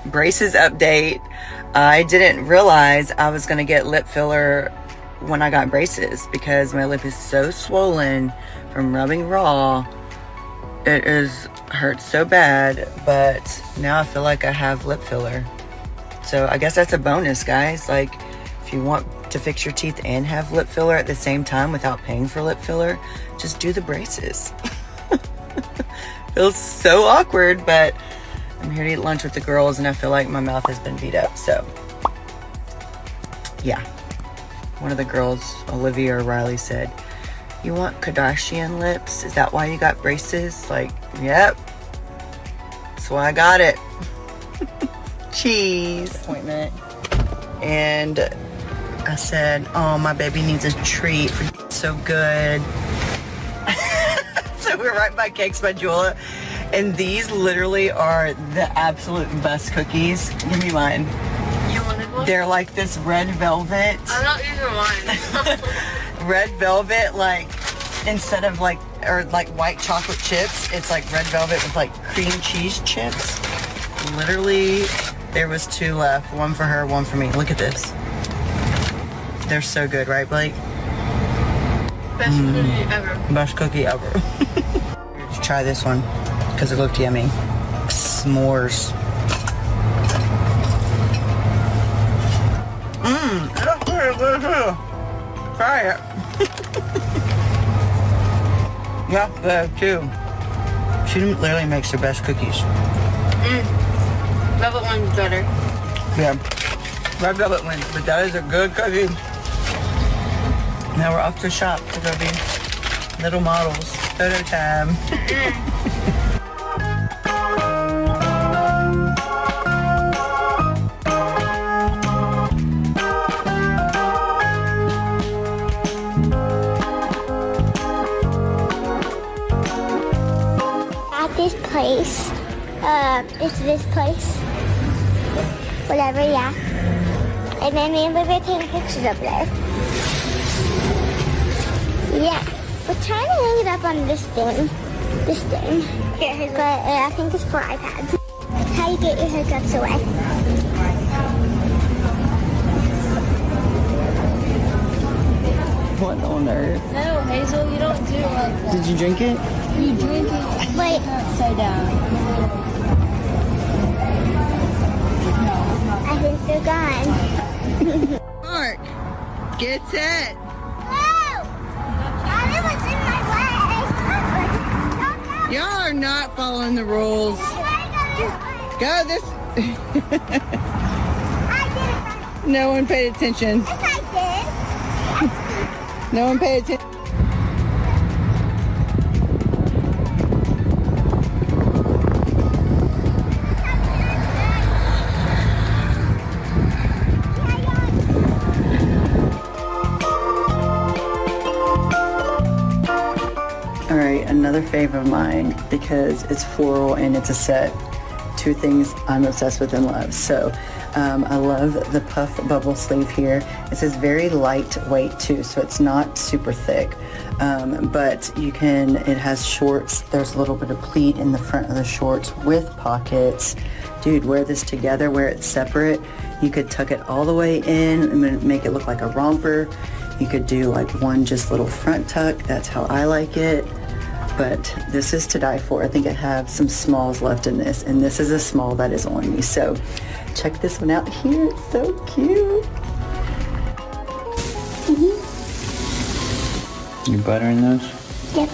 braces update. I didn't realize I was gonna get lip filler when I got braces because my lip is so swollen from rubbing raw. It hurts so bad, but now I feel like I have lip filler. So I guess that's a bonus, guys. Like, if you want to fix your teeth and have lip filler at the same time without paying for lip filler, just do the braces. Feels so awkward, but I'm here to eat lunch with the girls and I feel like my mouth has been beat up, so yeah. One of the girls, Olivia or Riley, said, "You want Kardashian lips? Is that why you got braces?" Like, yep. That's why I got it. Cheese. Appointment. And I said, "Oh, my baby needs a treat for so good." So we're right by Cakes by Jewel. And these literally are the absolute best cookies. Give me mine. You wanted one? They're like this red velvet. I'm not using mine. Red velvet, like, instead of like, or like white chocolate chips, it's like red velvet with like cream cheese chips. Literally, there was 2 left. One for her, one for me. Look at this. They're so good, right, Blake? Best cookie ever. Best cookie ever. Let's try this one because it looked yummy. S'mores. That's pretty good too. Try it. Yeah, good too. She literally makes the best cookies. Velvet one's better. Yeah, red velvet wins, but that is a good cookie. Now we're off to shop to go be little models. Photo time. At this place, it's this place. Whatever, yeah. And then me and Libby are taking pictures up there. Yeah, we're trying to hang it up on this thing. But I think it's for iPads. How you get your hiccups away. What on earth? No, Hazel, you don't do it like that. Did you drink it? You drink it. Wait. Upside down. I think they're gone. Mark, get set. Whoa! Daddy was in my way. Y'all are not following the rules. Go this. I did it. No one paid attention. Yes, I did. No one paid attention. All right, another favorite of mine because it's floral and it's a set. 2 things I'm obsessed with and love. So I love the puff bubble sleeve here. It says very lightweight too, so it's not super thick. But you can, it has shorts. There's a little bit of pleat in the front of the shorts with pockets. Dude, wear this together, wear it separate. You could tuck it all the way in and make it look like a romper. You could do like one just little front tuck. That's how I like it. But this is to die for. I think I have some smalls left in this, and this is a small that is on me. So check this one out here. It's so cute. You buttering those? Yep.